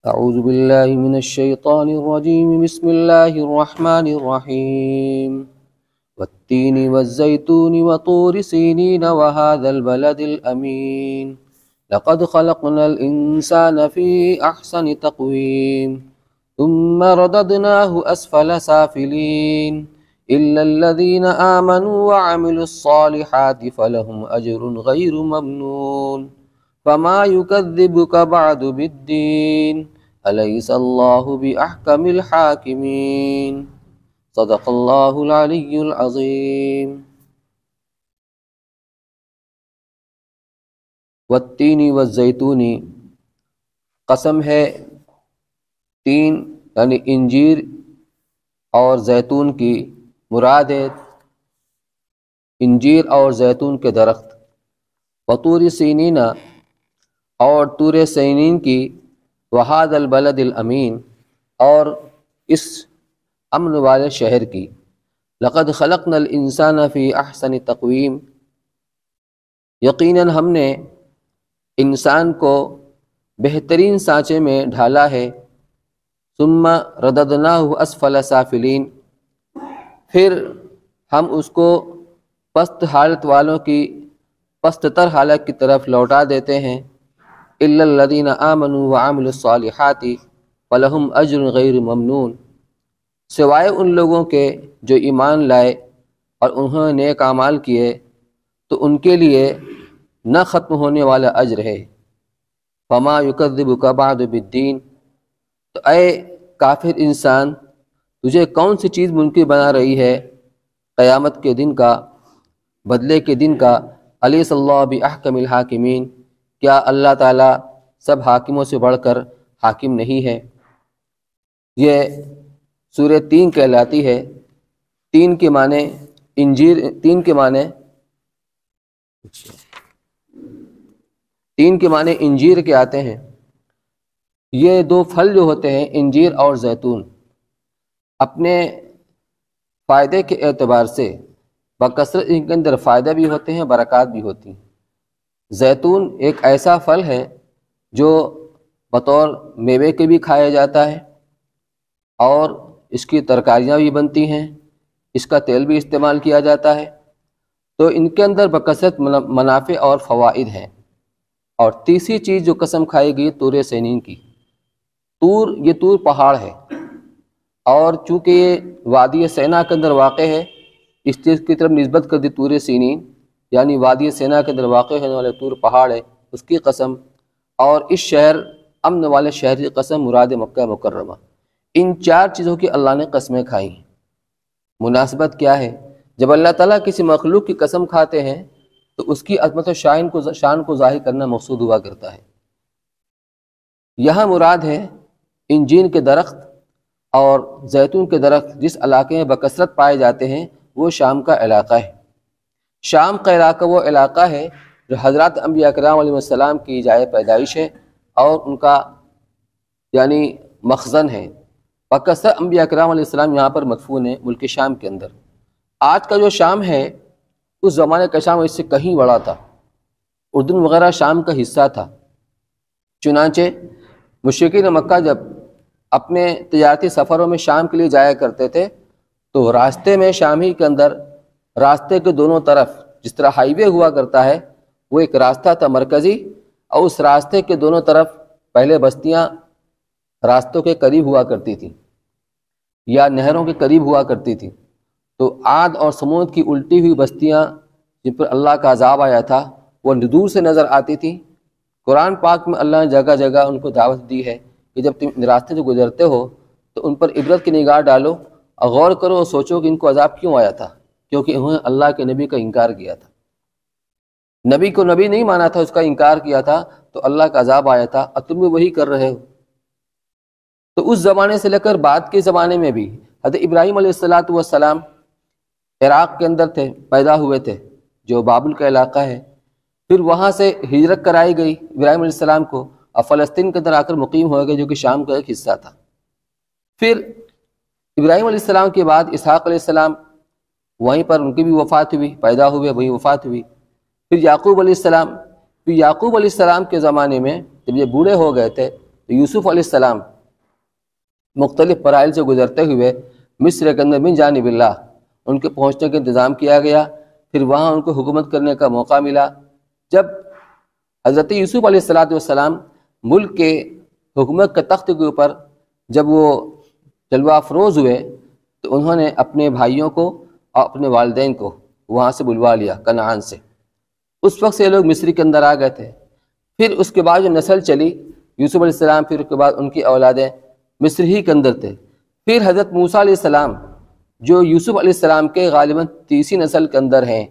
أعوذ بالله من الشيطان الرجيم بسم الله الرحمن الرحيم والتين والزيتون وطور سينين وهذا البلد الأمين لقد خلقنا الإنسان في أحسن تقويم ثم رددناه أسفل سافلين إلا الذين آمنوا وعملوا الصالحات فلهم أجر غير ممنون فما يكذبك بعد بالدين أليس الله بأحكم الحاكمين صدق اللہ العلی العظیم۔ والتین والزیتون، قسم ہے تین یعنی انجیر اور زیتون کی، مراد ہے انجیر اور زیتون کے درخت۔ وطور سینین، اور طور سینین کی، وہذا البلد الامین، اور اس امن والے شہر کی۔ لقد خلقنا الانسان فی احسن تقویم، یقیناً ہم نے انسان کو بہترین سانچے میں ڈھالا ہے۔ ثم رددناہ اسفل سافلین، پھر ہم اس کو پست حالت والوں کی پست تر حالت کی طرف لوٹا دیتے ہیں۔ الا الذین آمنوا وعملوا الصالحات فلہم اجر غیر ممنون، سوائے ان لوگوں کے جو ایمان لائے اور انہوں نے نیک اعمال کیے تو ان کے لیے نہ ختم ہونے والا اجر ہے۔ فما یکذبک بعد بالدین، تو اے کافر انسان تجھے کون سی چیز منکر بنا رہی ہے قیامت کے دن کا، بدلے کے دن کا۔ الیس اللہ باحکم الحاکمین، کیا اللہ تعالیٰ سب حاکموں سے بڑھ کر حاکم نہیں ہے؟ یہ سورہ تین کہلاتی ہے۔ تین کے معنی انجیر، تین کے معنی انجیر کے آتے ہیں۔ یہ دو پھل جو ہوتے ہیں انجیر اور زیتون، اپنے فائدے کے اعتبار سے بکثرت ان کے اندر فائدہ بھی ہوتے ہیں، برکات بھی ہوتی ہیں۔ زیتون ایک ایسا پھل ہے جو بطور میوے کے بھی کھایا جاتا ہے، اور اس کی ترکاریاں بھی بنتی ہیں، اس کا تیل بھی استعمال کیا جاتا ہے، تو ان کے اندر بکثرت منافع اور فوائد ہیں۔ اور تیسری چیز جو قسم کھائی گئی طور سینین کی، یہ طور پہاڑ ہے، اور چونکہ یہ وادی سینا کے اندر واقع ہے اس چیز کی طرف نسبت کر دی طور سینین، یعنی وادی سینا کے اندر واقع ہونے والے طور پہاڑ ہے، اس کی قسم۔ اور اس شہر امن والے شہر کی قسم، مراد مکہ مکرمہ۔ ان چار چیزوں کی اللہ نے قسمیں کھائی ہیں۔ مناسبت کیا ہے؟ جب اللہ تعالیٰ کسی مخلوق کی قسم کھاتے ہیں تو اس کی عظمت و شان کو ظاہر کرنا مقصود ہوا کرتا ہے۔ یہاں مراد ہے انجیر کے درخت اور زیتون کے درخت جس علاقے میں بکثرت پائے جاتے ہیں وہ شام کا علاقہ ہے۔ شام کا علاقہ وہ علاقہ ہے جو حضرات انبیاء کرام علیہ السلام کی جائے پیدائش ہے اور ان کا یعنی مخزن ہے۔ بکثرت انبیاء کرام علیہ السلام یہاں پر مدفون ہیں ملک شام کے اندر۔ آج کا جو شام ہے اس زمانے کا شام اس سے کہیں بڑا تھا، اردن وغیرہ شام کا حصہ تھا۔ چنانچہ مشرکین مکہ جب اپنے تجارتی سفروں میں شام کے لیے جایا کرتے تھے تو راستے میں شام ہی کے اندر راستے کے دونوں طرف جس طرح ہائی وے ہوا کرتا ہے وہ ایک راستہ تھا مرکزی، اور اس راستے کے دونوں طرف پہلے بستیاں راستوں کے قریب ہوا کرتی تھیں یا نہروں کے قریب ہوا کرتی تھیں، تو عاد اور سمود کی الٹی ہوئی بستیاں جن پر اللہ کا عذاب آیا تھا وہ دور سے نظر آتی تھیں۔ قرآن پاک میں اللہ نے جگہ جگہ ان کو دعوت دی ہے کہ جب تم راستے سے گزرتے ہو تو ان پر عبرت کی نگاہ ڈالو اور غور کرو اور سوچو کہ ان کو عذاب کیوں آیا تھا، کیونکہ انہوں نے اللہ کے نبی کا انکار کیا تھا، نبی کو نبی نہیں مانا تھا، اس کا انکار کیا تھا، تو اللہ کا عذاب آیا تھا، اور تم بھی وہی کر رہے ہو۔ تو اس زمانے سے لے کر بعد کے زمانے میں بھی حضرت ابراہیم علیہ السلام عراق کے اندر تھے، پیدا ہوئے تھے جو بابل کا علاقہ ہے، پھر وہاں سے ہجرت کرائی گئی ابراہیم علیہ السلام کو اور فلسطین کے اندر آ کر مقیم ہو گئے جو کہ شام کا ایک حصہ تھا۔ پھر ابراہیم علیہ السلام کے بعد اسحاق علیہ السلام، وہیں پر ان کی بھی وفات ہوئی، پیدا ہوئے وہیں وفات ہوئی۔ پھر یعقوب علیہ السلام کے زمانے میں جب یہ بوڑھے ہو گئے تھے تو یوسف علیہ السلام مختلف مراحل سے گزرتے ہوئے مصر کے اندر من جانب اللہ ان کے پہنچنے کا انتظام کیا گیا، پھر وہاں ان کو حکومت کرنے کا موقع ملا۔ جب حضرت یوسف علیہ السلام ملک کے حکومت کے تخت کے اوپر جب وہ جلوہ افروز ہوئے تو انہوں نے اپنے بھائیوں کو اور اپنے والدین کو وہاں سے بلوا لیا کنعان سے۔ اس وقت سے یہ لوگ مصر کے اندر آ گئے تھے۔ پھر اس کے بعد جو نسل چلی یوسف علیہ السلام، پھر اس کے بعد ان کی اولادیں مصر ہی کے اندر تھے۔ پھر حضرت موسیٰ علیہ السلام جو یوسف علیہ السلام کے غالباً تیسری نسل کے اندر ہیں،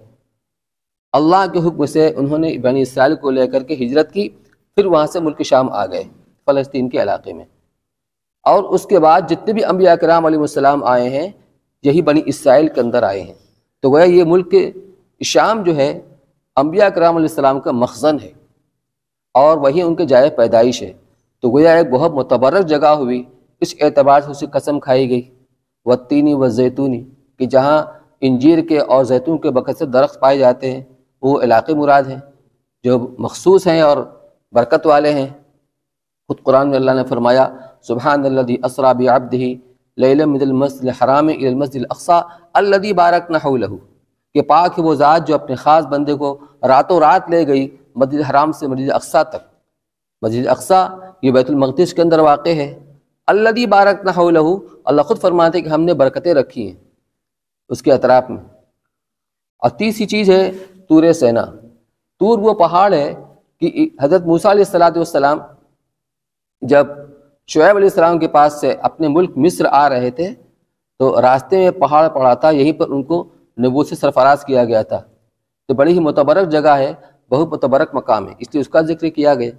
اللہ کے حکم سے انہوں نے بنی اسرائیل کو لے کر کے ہجرت کی، پھر وہاں سے ملک شام آ گئے فلسطین کے علاقے میں۔ اور اس کے بعد جتنے بھی انبیاء کرام علیہ السلام آئے ہیں یہی بنی اسرائیل کے اندر آئے ہیں۔ تو گویا یہ ملک شام جو ہے انبیاء کرام علیہ السلام کا مخزن ہے اور وہی ان کے جائے پیدائش ہے۔ تو گویا ایک بہت متبرک جگہ ہوئی، اس اعتبار سے اسے قسم کھائی گئی والتین والزیتون کہ جہاں انجیر کے اور زیتون کے بکثرت درخت پائے جاتے ہیں، وہ علاقے مراد ہیں جو مخصوص ہیں اور برکت والے ہیں۔ خود قرآن میں اللہ نے فرمایا سبحان الذی اسری بعبدہ لیلا من المسجد الحرام الی المسجد الاقصی الذی بارکنا حولہ، کہ پاک ہے وہ ذات جو اپنے خاص بندے کو راتوں رات لے گئی مسجد حرام سے مسجد اقصی تک۔ مسجد اقصی یہ بیت المقدس کے اندر واقع ہے۔ الذی بارکنا حولہ، اللہ خود فرماتے ہیں کہ ہم نے برکتیں رکھی ہیں اس کے اطراف میں۔ اور تیسری چیز ہے طور سینا۔ طور وہ پہاڑ ہے کہ حضرت موسیٰ علیہ السلام جب شعیب علیہ السلام کے پاس سے اپنے ملک مصر آ رہے تھے تو راستے میں پہاڑ پڑا تھا، یہیں پر ان کو نبوت سے سرفراز کیا گیا تھا۔ تو بڑی ہی متبرک جگہ ہے، بہت متبرک مقام ہے، اس لیے اس کا ذکر کیا گیا۔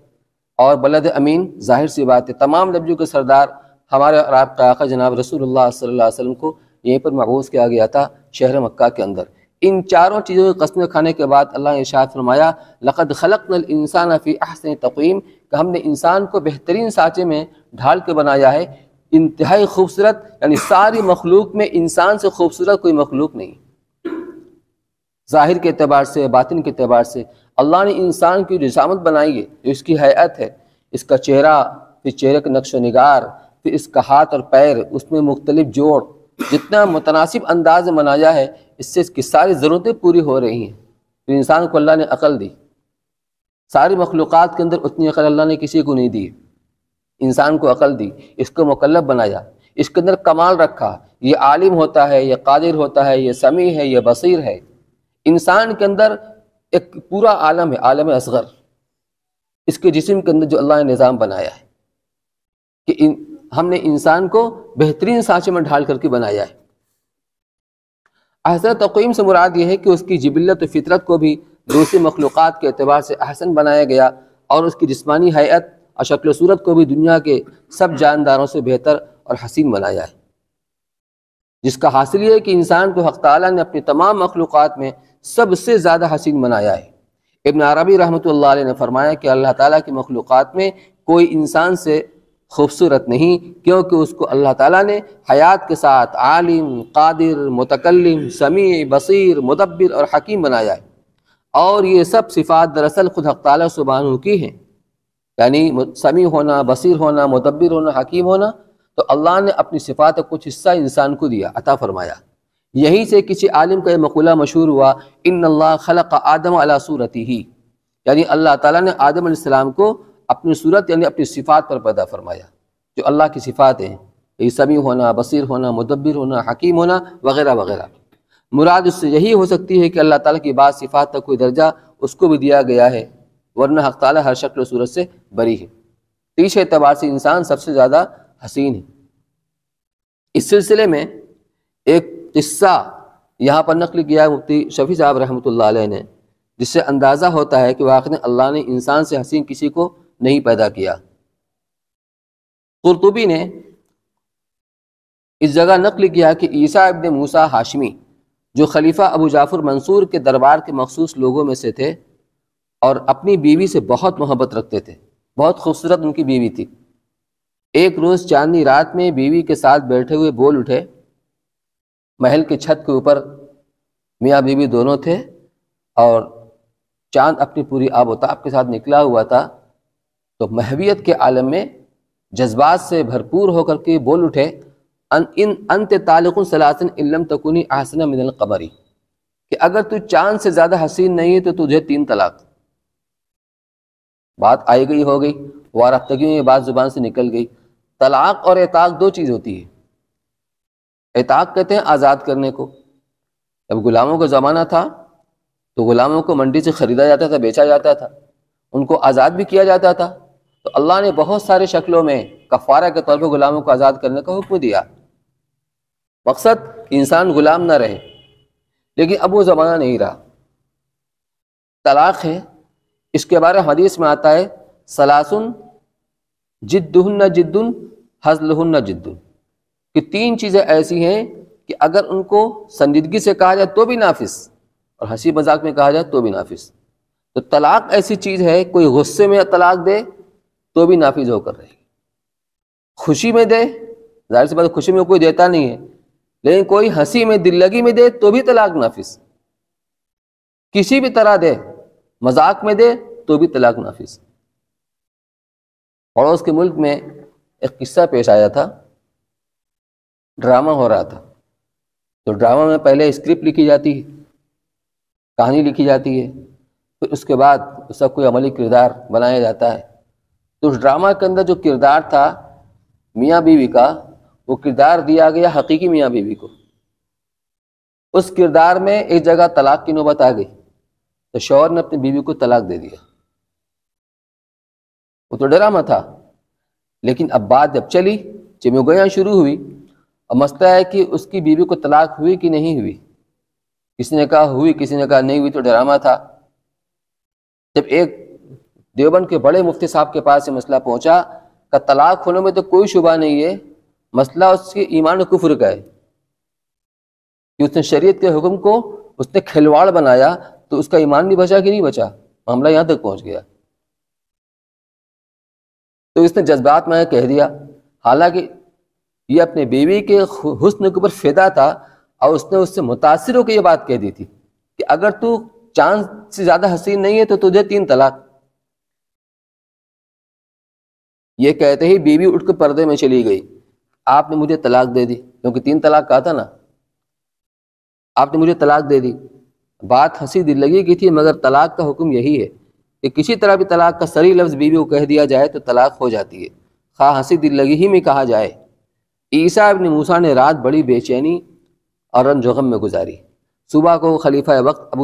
اور بلد امین ظاہر سی بات ہے، تمام نبیوں کے سردار ہمارے اور آپ کا آقا جناب رسول اللہ صلی اللہ علیہ وسلم کو یہیں پر مبعوث کیا گیا تھا شہر مکہ کے اندر۔ ان چاروں چیزوں کی قسمیں کھانے کے بعد اللہ نے ارشاد فرمایا لقد خلقنا الانسان فی احسن تقویم، کہ ہم نے انسان کو بہترین سانچے میں ڈھال کے بنایا ہے، انتہائی خوبصورت، یعنی ساری مخلوق میں انسان سے خوبصورت کوئی مخلوق نہیں۔ ظاہر کے اعتبار سے، باطن کے اعتبار سے اللہ نے انسان کی جسامت بنائی ہے، جو اس کی ہیئت ہے، اس کا چہرہ، پھر چہرے کا نقش و نگار، پھر اس کا ہاتھ اور پیر، اس میں مختلف جوڑ، جتنا متناسب انداز میں بنایا ہے اس سے اس کی ساری ضرورتیں پوری ہو رہی ہیں۔ پھر انسان کو اللہ نے عقل دی، ساری مخلوقات کے اندر اتنی عقل اللہ نے کسی کو نہیں دی، انسان کو عقل دی، اس کو مکلف بنایا، اس کے اندر کمال رکھا، یہ عالم ہوتا ہے، یہ قادر ہوتا ہے، یہ سمیع ہے، یہ بصیر ہے۔ انسان کے اندر ایک پورا عالم ہے، عالم اصغر، اس کے جسم کے اندر جو اللہ نے نظام بنایا ہے کہ ہم نے انسان کو بہترین سانچے میں ڈھال کر کے بنایا ہے۔ احسن تقویم سے مراد یہ ہے کہ اس کی جبلت و فطرت کو بھی دوسری مخلوقات کے اعتبار سے احسن بنایا گیا، اور اس کی جسمانی ہیئت اور شکل و صورت کو بھی دنیا کے سب جانداروں سے بہتر اور حسین بنایا ہے، جس کا حاصل یہ ہے کہ انسان کو حق تعالیٰ نے اپنی تمام مخلوقات میں سب سے زیادہ حسین بنایا ہے۔ ابن عربی رحمۃ اللہ علیہ نے فرمایا کہ اللہ تعالیٰ کی مخلوقات میں کوئی انسان سے خوبصورت نہیں، کیونکہ اس کو اللہ تعالیٰ نے حیات کے ساتھ عالم، قادر، متکلم، سمیع، بصیر، مدبر اور حکیم بنایا ہے۔ اور یہ سب صفات دراصل خود حق تعالیٰ سبحانہ کی ہیں، یعنی سمیع ہونا، بصیر ہونا، مدبر ہونا، حکیم ہونا، تو اللہ نے اپنی صفات کا کچھ حصہ انسان کو دیا، عطا فرمایا۔ یہیں سے کسی عالم کا یہ مقولہ مشہور ہوا ان اللہ خلق آدم علی صورتہ، یعنی اللہ تعالیٰ نے آدم علیہ السلام کو اپنی صورت یعنی اپنی صفات پر پیدا فرمایا، جو اللہ کی صفات ہیں، یہ سمیع ہونا، بصیر ہونا، مدبر ہونا، حکیم ہونا وغیرہ وغیرہ۔ مراد اس سے یہی ہو سکتی ہے کہ اللہ تعالیٰ کی بعض صفات کا کوئی درجہ اس کو بھی دیا گیا ہے، ورنہ حق تعالیٰ ہر شکل و صورت سے بری ہے۔ تیسرے اعتبار سے انسان سب سے زیادہ حسین ہے۔ اس سلسلے میں ایک قصہ یہاں پر نقل کیا ہے مفتی شفیع صاحب رحمۃ اللہ علیہ نے، جس سے اندازہ ہوتا ہے کہ واقعی اللہ نے انسان سے حسین کسی کو نہیں پیدا کیا۔ قرطبی نے اس جگہ نقل کیا کہ عیسیٰ ابن موسیٰ ہاشمی جو خلیفہ ابو جعفر منصور کے دربار کے مخصوص لوگوں میں سے تھے اور اپنی بیوی سے بہت محبت رکھتے تھے، بہت خوبصورت ان کی بیوی تھی۔ ایک روز چاندنی رات میں بیوی کے ساتھ بیٹھے ہوئے بول اٹھے، محل کے چھت کے اوپر میاں بیوی دونوں تھے اور چاند اپنی پوری آب و تاب کے ساتھ نکلا ہوا تھا، تو محویت کے عالم میں جذبات سے بھرپور ہو کر کے بول اٹھے انت طالق ثلاثن ان لم تکونی احسن من القمری، کہ اگر تو چاند سے زیادہ حسین نہیں ہے تو تجھے 3 طلاق۔ بات آئی گئی ہو گئی، وارفتگی میں یہ بات زبان سے نکل گئی۔ طلاق اور اعتاق 2 چیز ہوتی ہے۔ اعتاق کہتے ہیں آزاد کرنے کو۔ جب غلاموں کا زمانہ تھا تو غلاموں کو منڈی سے خریدا جاتا تھا، بیچا جاتا تھا، ان کو آزاد بھی کیا جاتا تھا، تو اللہ نے بہت سارے شکلوں میں کفارہ کے طور پر غلاموں کو آزاد کرنے کا حکم دیا۔ مقصد انسان غلام نہ رہے، لیکن اب وہ زمانہ نہیں رہا۔ طلاق ہے، اس کے بارے حدیث میں آتا ہے ثلاثن جدہن جد ہزلہن جد، کہ 3 چیزیں ایسی ہیں کہ اگر ان کو سنجیدگی سے کہا جائے تو بھی نافذ، اور ہنسی مذاق میں کہا جائے تو بھی نافذ۔ تو طلاق ایسی چیز ہے، کوئی غصے میں طلاق دے تو بھی نافذ ہو کر رہے گی، خوشی میں دے، ظاہر سی بات خوشی میں کوئی دیتا نہیں ہے، لیکن کوئی ہنسی میں دل لگی میں دے تو بھی طلاق نافذ، کسی بھی طرح دے، مذاق میں دے تو بھی طلاق نافذ۔ پڑوس کے ملک میں ایک قصہ پیش آیا تھا، ڈرامہ ہو رہا تھا، تو ڈرامہ میں پہلے اسکرپٹ لکھی جاتی ہے، کہانی لکھی جاتی ہے، پھر اس کے بعد اس کا کوئی عملی کردار بنایا جاتا ہے۔ تو اس ڈرامہ کے اندر جو کردار تھا میاں بیوی کا، وہ کردار دیا گیا حقیقی میاں بیوی کو۔ اس کردار میں ایک جگہ طلاق کی نوبت آ گئی، تو شوہر نے اپنی بیوی کو طلاق دے دیا۔ وہ تو ڈرامہ تھا، لیکن اب بات جب چلی، چمگویاں شروع ہوئی، اب مسئلہ ہے کہ اس کی بیوی کو طلاق ہوئی کہ نہیں ہوئی۔ کسی نے کہا ہوئی، کسی نے کہا نہیں ہوئی، تو ڈرامہ تھا۔ جب ایک دیوبند کے بڑے مفتی صاحب کے پاس یہ مسئلہ پہنچا کہ طلاق ہونے میں تو کوئی شبہ نہیں ہے، مسئلہ اس کے ایمان و کفر کا ہے، کہ اس نے شریعت کے حکم کو اس نے کھلواڑ بنایا، تو اس کا ایمان بھی بچا کہ نہیں بچا؟ معاملہ یہاں تک پہنچ گیا۔ تو اس نے جذبات میں کہہ دیا، حالانکہ یہ اپنے بیوی کے حسن کے اوپر فدا تھا، اور اس نے اس سے متاثر ہو کے یہ بات کہہ دی تھی کہ اگر تو چاند سے زیادہ حسین نہیں ہے تو تجھے 3 طلاق۔ یہ کہتے ہی بیوی اٹھ کے پردے میں چلی گئی، آپ نے مجھے طلاق دے دی، کیونکہ 3 طلاق کہا تھا نا، آپ نے مجھے طلاق دے دی۔ بات ہنسی دل لگی کی تھی، مگر طلاق کا حکم یہی ہے کہ کسی طرح بھی طلاق کا صریح لفظ بیوی کو کہہ دیا جائے تو طلاق ہو جاتی ہے، خواہ ہنسی دل لگی ہی میں کہا جائے۔ عیسیٰ ابن موسیٰ نے رات بڑی بے چینی اور رنج و غم میں گزاری۔ صبح کو خلیفہ وقت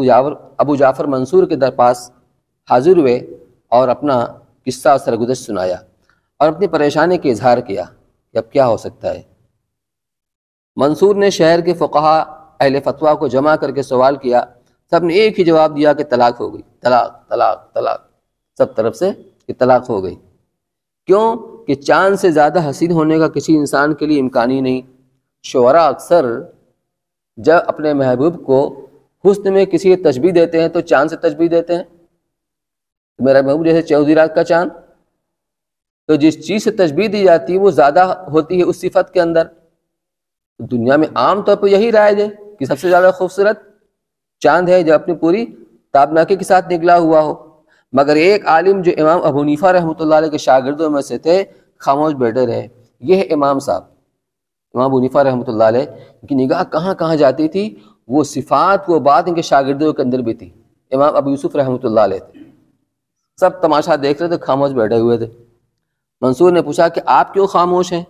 ابو جعفر منصور کے درپاس حاضر ہوئے اور اپنا قصہ اور سرگزشت سنایا، اور اپنی پریشانی کا اظہار کیا کہ اب کیا ہو سکتا ہے۔ منصور نے شہر کے فقہا اہل فتویٰ کو جمع کر کے سوال کیا، سب نے ایک ہی جواب دیا کہ طلاق ہو گئی، طلاق طلاق طلاق، سب طرف سے کہ طلاق ہو گئی۔ کیوں کہ چاند سے زیادہ حسین ہونے کا کسی انسان کے لیے امکان ہی نہیں۔ شعراء اکثر جب اپنے محبوب کو حسن میں کسی تشبیہ دیتے ہیں تو چاند سے تشبیہ دیتے ہیں۔ میرا محبوب جیسے چودھری رات کا چاند، تو جس چیز سے تشبیہ دی جاتی ہے وہ زیادہ ہوتی ہے اس صفت کے اندر۔ دنیا میں عام طور پر یہی رائج ہے کہ سب سے زیادہ خوبصورت چاند ہے جو اپنی پوری تابناکی کے ساتھ نکلا ہوا ہو، مگر ایک عالم جو امام ابو حنیفہ رحمۃ اللہ علیہ کے شاگردوں میں سے تھے خاموش بیٹھے رہے۔ یہ ہے امام صاحب، امام ابو حنیفہ رحمۃ اللہ علیہ کی نگاہ کہاں کہاں جاتی تھی، وہ صفات وہ بات ان کے شاگردوں کے اندر بھی تھی۔ امام ابو یوسف رحمۃ اللہ علیہ تھے، سب تماشا دیکھ رہے تھے، خاموش بیٹھے ہوئے تھے۔ منصور نے پوچھا کہ آپ کیوں خاموش ہیں،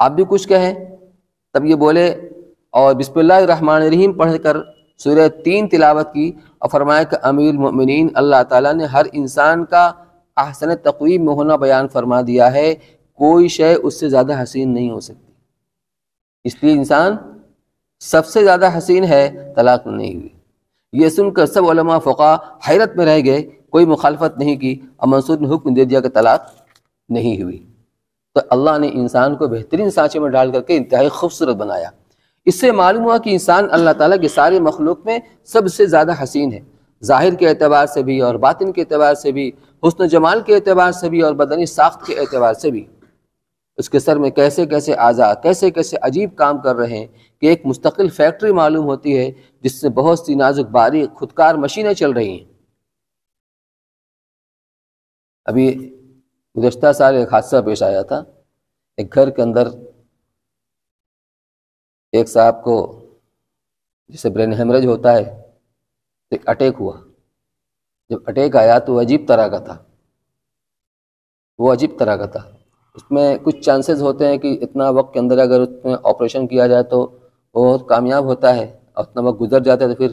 آپ بھی کچھ کہیں؟ تب یہ بولے اور بسم اللہ الرحمن الرحیم پڑھ کر سورہ 3 تلاوت کی، اور فرمایا کہ امیر المؤمنین اللہ تعالیٰ نے ہر انسان کا احسن تقویم میں ہونا بیان فرما دیا ہے، کوئی شے اس سے زیادہ حسین نہیں ہو سکتی، اس لیے انسان سب سے زیادہ حسین ہے، طلاق نہیں ہوئی۔ یہ سن کر سب علماء فقہا حیرت میں رہ گئے، کوئی مخالفت نہیں کی، اور منصور نے حکم دے دیا کہ طلاق نہیں ہوئی۔ تو اللہ نے انسان کو بہترین سانچے میں ڈال کر کے انتہائی خوبصورت بنایا۔ اس سے معلوم ہوا کہ انسان اللہ تعالیٰ کی ساری مخلوق میں سب سے زیادہ حسین ہے، ظاہر کے اعتبار سے بھی اور باطن کے اعتبار سے بھی، حسن و جمال کے اعتبار سے بھی اور بدنی ساخت کے اعتبار سے بھی۔ اس کے سر میں کیسے کیسے اعضاء کیسے کیسے عجیب کام کر رہے ہیں کہ ایک مستقل فیکٹری معلوم ہوتی ہے جس سے بہت سی نازک باریک خودکار مشینیں چل رہی ہیں۔ ابھی گزشتہ سال ایک حادثہ پیش آیا تھا. ایک گھر کے اندر ایک صاحب کو جسے برین ہیمریج ہوتا ہے، ایک اٹیک ہوا. جب اٹیک آیا تو وہ عجیب طرح کا تھا. اس میں کچھ چانسز ہوتے ہیں کہ اتنا وقت کے اندر اگر اس میں آپریشن کیا جائے تو وہ بہت کامیاب ہوتا ہے، اور اتنا وقت گزر جاتا ہے تو پھر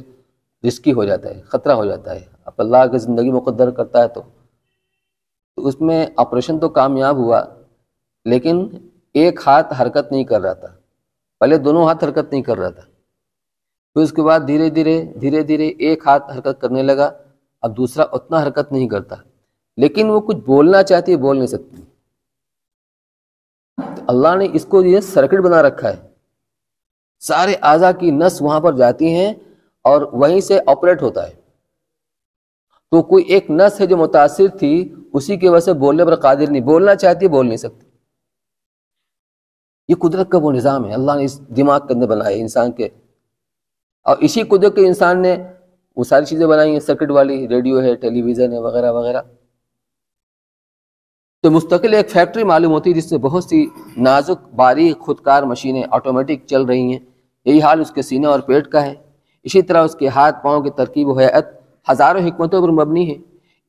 رسکی ہو جاتا ہے، خطرہ ہو جاتا ہے. اب اللہ کی زندگی مقدر کرتا ہے تو اس میں آپریشن تو کامیاب ہوا، لیکن ایک ہاتھ حرکت نہیں کر رہا تھا. پہلے دونوں ہاتھ حرکت نہیں کر رہا تھا، پھر اس کے بعد دھیرے دھیرے ایک ہاتھ حرکت کرنے لگا. اب دوسرا اتنا حرکت نہیں کرتا، لیکن وہ کچھ بولنا چاہتی ہے، بول نہیں سکتی. اللہ نے اس کو یہ سرکٹ بنا رکھا ہے، سارے اعضاء کی نس وہاں پر جاتی ہیں اور وہیں سے آپریٹ ہوتا ہے. تو کوئی ایک نس ہے جو متاثر تھی، اسی کی وجہ سے بولنے پر قادر نہیں، بولنا چاہتی ہے، بول نہیں سکتی. یہ قدرت کا وہ نظام ہے اللہ نے اس دماغ کے اندر بنایا انسان کے، اور اسی قدرت کے انسان نے وہ ساری چیزیں بنائی ہیں، سرکٹ والی، ریڈیو ہے، ٹیلی ویژن ہے، وغیرہ وغیرہ. تو مستقل ایک فیکٹری معلوم ہوتی ہے جس سے بہت سی نازک باریک خودکار مشینیں آٹومیٹک چل رہی ہیں. یہی حال اس کے سینے اور پیٹ کا ہے. اسی طرح اس کے ہاتھ پاؤں کی ترکیب و ہیئت ہزاروں حکمتوں پر مبنی ہے.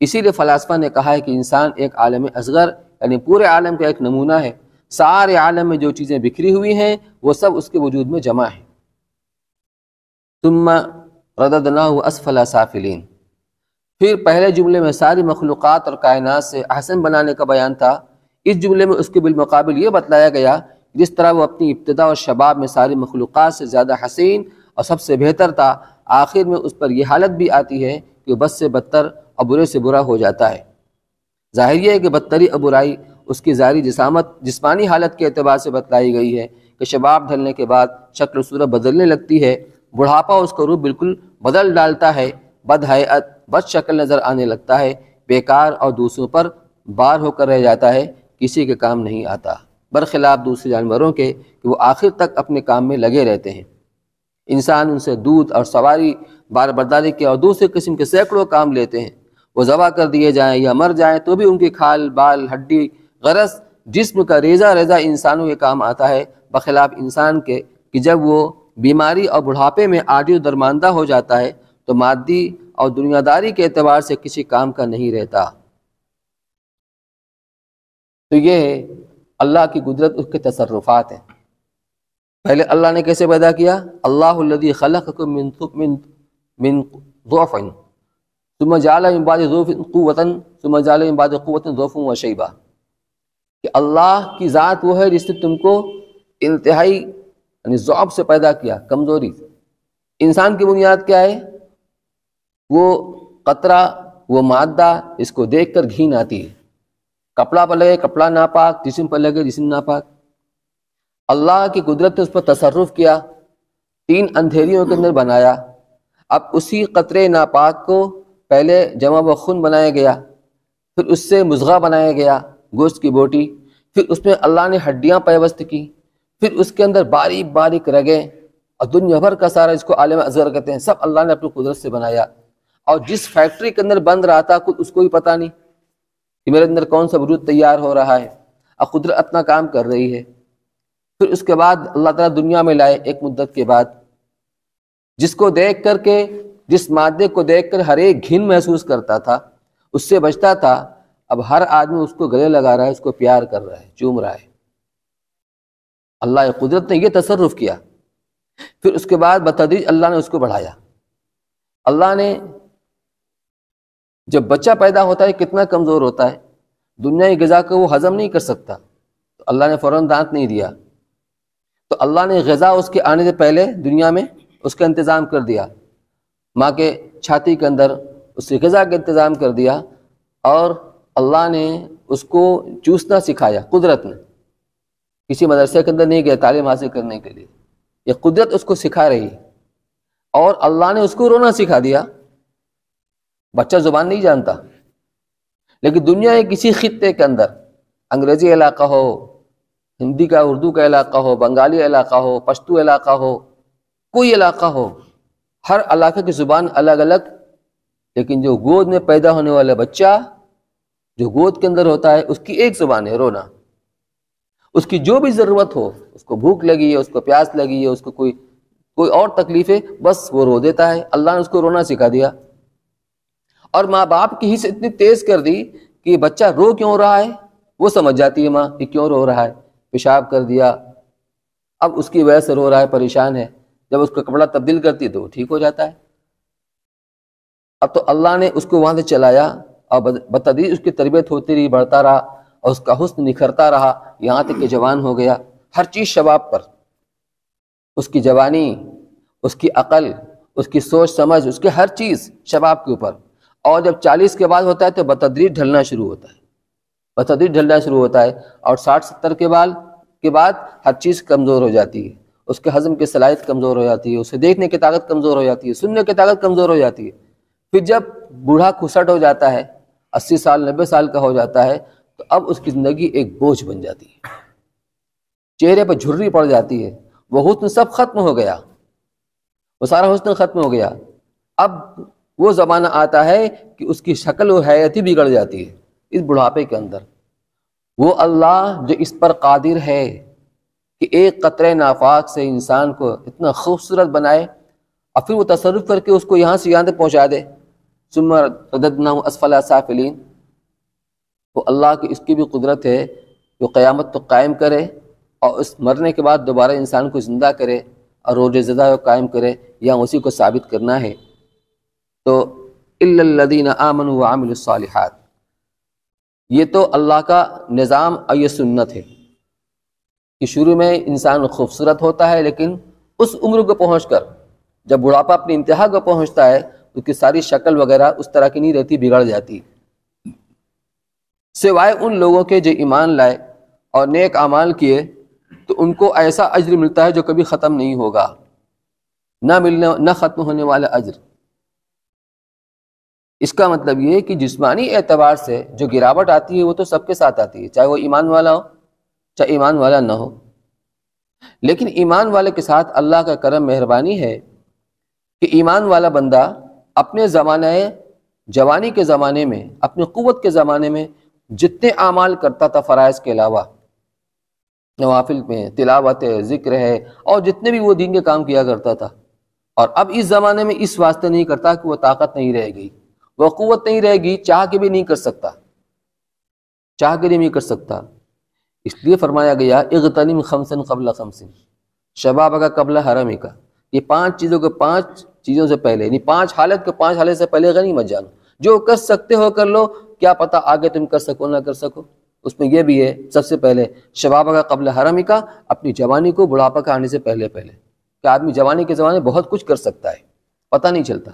اسی لیے فلاسفہ نے کہا ہے کہ انسان ایک عالم اصغر یعنی پورے عالم کا ایک نمونہ ہے. سارے عالم میں جو چیزیں بکھری ہوئی ہیں وہ سب اس کے وجود میں جمع ہیں. ثم رددناہ اسفل سافلین. پھر پہلے جملے میں ساری مخلوقات اور کائنات سے احسن بنانے کا بیان تھا. اس جملے میں اس کے بالمقابل یہ بتلایا گیا جس طرح وہ اپنی ابتدا اور شباب میں ساری مخلوقات سے زیادہ حسین اور سب سے بہتر تھا، آخر میں اس پر یہ حالت بھی آتی ہے کہ بد سے بدتر اور برے سے برا ہو جاتا ہے. ظاہر یہ ہے کہ بدتری اور برائی اس کی ظاہری جسمانی حالت کے اعتبار سے بتلائی گئی ہے کہ شباب ڈھلنے کے بعد شکل و صورت بدلنے لگتی ہے، بڑھاپا اس کا روپ بالکل بدل ڈالتا ہے، بد ہیئت بد شکل نظر آنے لگتا ہے، بیکار اور دوسروں پر بار ہو کر رہ جاتا ہے، کسی کے کام نہیں آتا، برخلاف دوسرے جانوروں کے کہ وہ آخر تک اپنے کام میں لگے رہتے ہیں. انسان ان سے دودھ اور سواری، بار برداری کے اور دوسرے قسم کے سینکڑوں کام لیتے ہیں. وہ ذبح کر دیے جائیں یا مر جائیں تو بھی ان کی کھال بال ہڈی غرض جسم کا ریزہ ریزہ انسانوں کے کام آتا ہے، بخلاف انسان کے کہ جب وہ بیماری اور بڑھاپے میں عاجز و درماندہ ہو جاتا ہے تو مادی اور دنیا داری کے اعتبار سے کسی کام کا نہیں رہتا. تو یہ اللہ کی قدرت، اس کے تصرفات ہیں. پہلے اللہ نے کیسے پیدا کیا؟ اللہ الذی خلقکم من ضعف ثم جعل من بعد ضعف قوة ثم جعل من بعد قوة ضعفا وشیبا، کہ اللہ کی ذات وہ ہے جس نے تم کو انتہائی یعنی ضعف سے پیدا کیا، کمزوری. انسان کی بنیاد کیا ہے؟ وہ قطرہ، وہ مادہ اس کو دیکھ کر گھین آتی ہے. کپڑا پر لگے کپڑا ناپاک، جسم پر لگے جسم ناپاک. اللہ کی قدرت نے اس پر تصرف کیا، 3 اندھیریوں کے اندر بنایا. اب اسی قطرے ناپاک کو پہلے جمع و خون بنایا گیا، پھر اس سے مضغہ بنایا گیا، گوشت کی بوٹی، پھر اس میں اللہ نے ہڈیاں پیوست کی، پھر اس کے اندر باریک باریک رگیں، اور دنیا بھر کا سارا اس کو عالم اصغر کہتے ہیں، سب اللہ نے اپنی قدرت سے بنایا. اور جس فیکٹری کے اندر بن رہا تھا خود اس کو بھی پتہ نہیں کہ میرے اندر کون سا وجود تیار ہو رہا ہے، اور قدرت اپنا کام کر رہی ہے. پھر اس کے بعد اللہ تعالیٰ دنیا میں لائے ایک مدت کے بعد، جس کو دیکھ کر کے، جس مادے کو دیکھ کر ہر ایک گھن محسوس کرتا تھا، اس سے بچتا تھا، اب ہر آدمی اس کو گلے لگا رہا ہے، اس کو پیار کر رہا ہے، چوم رہا ہے. اللہ قدرت نے یہ تصرف کیا. پھر اس کے بعد بتدریج اللہ نے اس کو بڑھایا. اللہ نے جب بچہ پیدا ہوتا ہے کتنا کمزور ہوتا ہے، دنیا کی غذا کو وہ ہضم نہیں کر سکتا، تو اللہ نے فوراً دانت نہیں دیا، تو اللہ نے غذا اس کے آنے سے پہلے دنیا میں اس کا انتظام کر دیا، ماں کے چھاتی کے اندر اس کی غذا کا انتظام کر دیا، اور اللہ نے اس کو چوسنا سکھایا. قدرت نے کسی مدرسے کے اندر نہیں گیا تعلیم حاصل کرنے کے لیے، یہ قدرت اس کو سکھا رہی ہے. اور اللہ نے اس کو رونا سکھا دیا. بچہ زبان نہیں جانتا، لیکن دنیا کے کسی خطے کے اندر، انگریزی علاقہ ہو، ہندی کا اردو کا علاقہ ہو، بنگالی علاقہ ہو، پشتو علاقہ ہو، کوئی علاقہ ہو، ہر علاقے کی زبان الگ الگ، لیکن جو گود میں پیدا ہونے والا بچہ جو گود کے اندر ہوتا ہے اس کی ایک زبان ہے رونا، اس کی جو بھی ضرورت ہو، اس کو بھوک لگی ہے، اس کو پیاس لگی ہے، اس کو کوئی اور تکلیف ہے، بس وہ رو دیتا ہے۔ اللہ نے اس کو رونا سکھا دیا، اور ماں باپ کی حس اتنی تیز کر دی کہ بچہ رو کیوں رہا ہے وہ سمجھ جاتی ہے ماں کہ کیوں رو رہا ہے، پیشاب کر دیا، اب اس کی وجہ سے رو رہا ہے، پریشان ہے، جب اس کا کپڑا تبدیل کرتی ہے تو وہ ٹھیک ہو جاتا ہے۔ اب تو اللہ نے اس کو وہاں سے چلایا، اور بتدریج اس کی تربیت ہوتی رہی، بڑھتا رہا، اور اس کا حسن نکھرتا رہا، یہاں تک کہ جوان ہو گیا۔ ہر چیز شباب پر، اس کی جوانی، اس کی عقل، اس کی سوچ سمجھ، اس کی ہر چیز شباب کے اوپر۔ اور جب 40 کے بعد ہوتا ہے تو بتدریج ڈھلنا شروع ہوتا ہے، بتدریج ڈھلنا شروع ہوتا ہے، اور 60-70 کے بعد ہر چیز کمزور ہو جاتی ہے، اس کے ہضم کی صلاحیت کمزور ہو جاتی ہے، اسے دیکھنے کی طاقت کمزور ہو جاتی ہے، سننے کی طاقت کمزور ہو جاتی ہے۔ پھر جب بوڑھا کھسٹ ہو جاتا ہے، 80 سال 90 سال کا ہو جاتا ہے، تو اب اس کی زندگی ایک بوجھ بن جاتی ہے، چہرے پر جھرری پڑ جاتی ہے، وہ حسن سب ختم ہو گیا، وہ سارا حسن ختم ہو گیا۔ اب وہ زمانہ آتا ہے کہ اس کی شکل و حیت ہی بگڑ جاتی ہے اس بڑھاپے کے اندر۔ وہ اللہ جو اس پر قادر ہے کہ ایک قطرے نافاق سے انسان کو اتنا خوبصورت بنائے، اور پھر وہ تصرف کر کے اس کو یہاں سے یہاں تک پہنچا دے، ثم رددناہ اسفل سافلین۔ وہ اللہ کی اس کی بھی قدرت ہے جو قیامت تو قائم کرے، اور اس مرنے کے بعد دوبارہ انسان کو زندہ کرے اور روز زندہ کو قائم کرے، یا اسی کو ثابت کرنا ہے۔ تو الا الذین آمنوا وعملوا الصالحات، یہ تو اللہ کا نظام اور یہ سنت ہے کہ شروع میں انسان خوبصورت ہوتا ہے، لیکن اس عمر کو پہنچ کر جب بڑھاپا اپنی انتہا کو پہنچتا ہے تو اس کی ساری شکل وغیرہ اس طرح کی نہیں رہتی، بگڑ جاتی، سوائے ان لوگوں کے جو ایمان لائے اور نیک اعمال کیے، تو ان کو ایسا اجر ملتا ہے جو کبھی ختم نہیں ہوگا، نہ ختم ہونے والا اجر۔ اس کا مطلب یہ ہے کہ جسمانی اعتبار سے جو گراوٹ آتی ہے وہ تو سب کے ساتھ آتی ہے، چاہے وہ ایمان والا ہو چاہے ایمان والا نہ ہو، لیکن ایمان والے کے ساتھ اللہ کا کرم مہربانی ہے کہ ایمان والا بندہ اپنے زمانہ جوانی کے زمانے میں، اپنی قوت کے زمانے میں جتنے اعمال کرتا تھا فرائض کے علاوہ، نوافل میں تلاوت ہے، ذکر ہے، اور جتنے بھی وہ دین کے کام کیا کرتا تھا، اور اب اس زمانے میں اس واسطے نہیں کرتا کہ وہ طاقت نہیں رہے گی، وہ قوت نہیں رہے گی، چاہ کے بھی نہیں کر سکتا، چاہ کے نہیں کر سکتا۔ اس لیے فرمایا گیا اغتنم خمسن قبل خمسن، شباب کا قبل حرم کا، یہ 5 چیزوں کو 5 چیزوں سے پہلے، یعنی 5 حالت کو 5 حالت سے پہلے غنیمت جانو، جو کر سکتے ہو کر لو، کیا پتہ آگے تم کر سکو نہ کر سکو۔ اس میں یہ بھی ہے سب سے پہلے شباب کا قبل حرم کا، اپنی جوانی کو بڑھاپا کا آنے سے پہلے کہ آدمی جوانی کے زمانے بہت کچھ کر سکتا ہے، پتہ نہیں چلتا،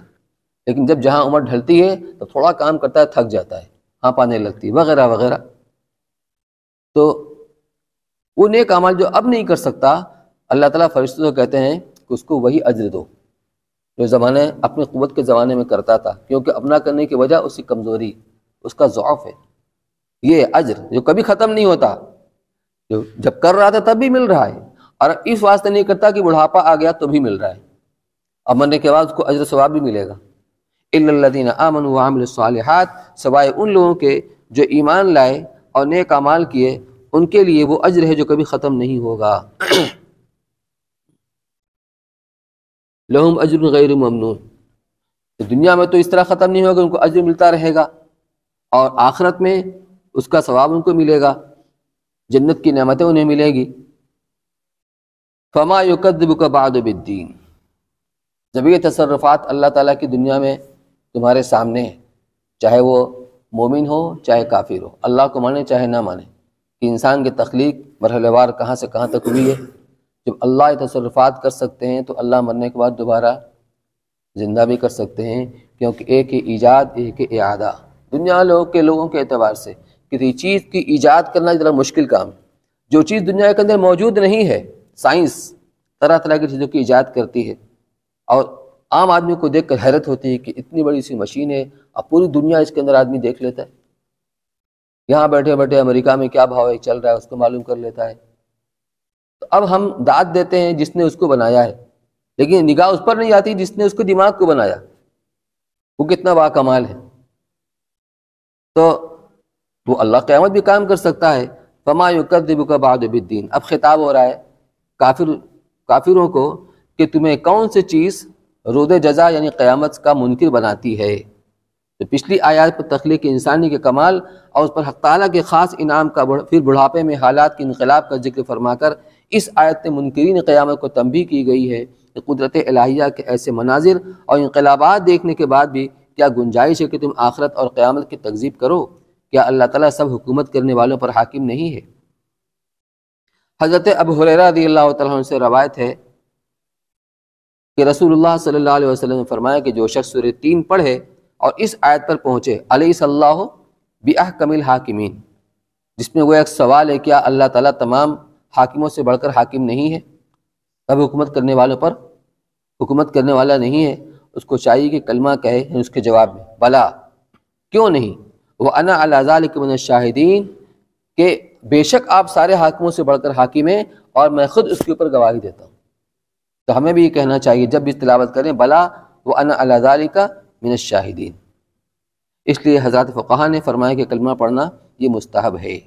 لیکن جب جہاں عمر ڈھلتی ہے تو تھوڑا کام کرتا ہے تھک جاتا ہے، ہاں پانے لگتی ہے وغیرہ وغیرہ۔ تو وہ نیک اعمال جو اب نہیں کر سکتا، اللہ تعالیٰ فرشتوں کو کہتے ہیں کہ اس کو وہی اجر دو جو زمانے اپنی قوت کے زمانے میں کرتا تھا، کیونکہ اپنا کرنے کی وجہ اس کی کمزوری، اس کا ضعف ہے۔ یہ اجر جو کبھی ختم نہیں ہوتا، جو جب کر رہا تھا تب بھی مل رہا ہے، اور اس واسطے نہیں کرتا کہ بڑھاپا آ گیا تو بھی مل رہا ہے، اب مرنے کے بعد اس کو اجر ثواب بھی ملے گا۔ الا الذین آمنوا وعملوا الصالحات، سوائے ان لوگوں کے جو ایمان لائے اور نیک اعمال کیے، ان کے لیے وہ اجر ہے جو کبھی ختم نہیں ہوگا۔ لہم اجر غیر ممنون، دنیا میں تو اس طرح ختم نہیں ہوگا، ان کو اجر ملتا رہے گا، اور آخرت میں اس کا ثواب ان کو ملے گا، جنت کی نعمتیں انہیں ملے گی۔ فما یکذبک بعد بالدین، جب یہ تصرفات اللہ تعالیٰ کی دنیا میں تمہارے سامنے ہیں، چاہے وہ مومن ہو چاہے کافر ہو، اللہ کو مانے چاہے نہ مانے، کہ انسان کی تخلیق مرحلہ وار کہاں سے کہاں تک ہوئی ہے، جب اللہ یہ تصرفات کر سکتے ہیں تو اللہ مرنے کے بعد دوبارہ زندہ بھی کر سکتے ہیں، کیونکہ ایک ہی ایجاد ایک ہی اعادہ۔ دنیا لوگوں کے اعتبار سے کسی چیز کی ایجاد کرنا ذرا مشکل کام ہے، جو چیز دنیا کے اندر موجود نہیں ہے، سائنس طرح طرح کی چیزوں کی ایجاد کرتی ہے، اور عام آدمی کو دیکھ کر حیرت ہوتی ہے کہ اتنی بڑی سی مشین ہے، اب پوری دنیا اس کے اندر آدمی دیکھ لیتا ہے، یہاں بیٹھے بیٹھے امریکہ میں کیا بھاؤ چل رہا ہے اس کو معلوم کر لیتا ہے۔ تو اب ہم داد دیتے ہیں جس نے اس کو بنایا ہے، لیکن نگاہ اس پر نہیں آتی جس نے اس کو دماغ کو بنایا، وہ کتنا با کمال ہے۔ تو وہ اللہ قیامت بھی قائم کر سکتا ہے۔ فما یکذبک بعد بالدین، اب خطاب ہو رہا ہے کافروں کو کہ تمہیں کون سی چیز روز جزا یعنی قیامت کا منکر بناتی ہے۔ تو پچھلی آیات پر تخلیق انسانی کے کمال اور اس پر حق تعالیٰ کے خاص انعام کا پھر بڑھاپے میں حالات کے انقلاب کا ذکر فرما کر اس آیت میں منکرین قیامت کو تنبیہ کی گئی ہے کہ قدرت الہیہ کے ایسے مناظر اور انقلابات دیکھنے کے بعد بھی کیا گنجائش ہے کہ تم آخرت اور قیامت کی تکذیب کرو؟ کیا اللہ تعالیٰ سب حکومت کرنے والوں پر حاکم نہیں ہے؟ حضرت ابو ہریرہ رضی اللہ تعالیٰ عنہ سے روایت ہے کہ رسول اللہ صلی اللہ علیہ وسلم نے فرمایا کہ جو شخص سورہ 3 پڑھے اور اس آیت پر پہنچے الیس اللہ بأحکم الحاکمین، جس میں وہ ایک سوال ہے کیا اللہ تعالیٰ تمام حاکموں سے بڑھ کر حاکم نہیں ہے، سب حکومت کرنے والوں پر حکومت کرنے والا نہیں ہے، اس کو چاہیے کہ کلمہ کہے اس کے جواب میں بلا، کیوں نہیں، وَأَنَا عَلَىٰ ذَلِكَ مِنَ الشَّاهِدِينَ، کہ بے شک آپ سارے حاکموں سے بڑھ کر حاکم ہیں اور میں خود اس کے اوپر گواہی دیتا ہوں۔ تو ہمیں بھی یہ کہنا چاہیے جب بھی تلاوت کریں بلا وَأَنَا عَلَىٰ ذَلِكَ مِنَ الشَّاهِدِينَ۔ اس لیے حضرات فقہا نے فرمایا کہ کلمہ پڑھنا یہ مستحب ہے۔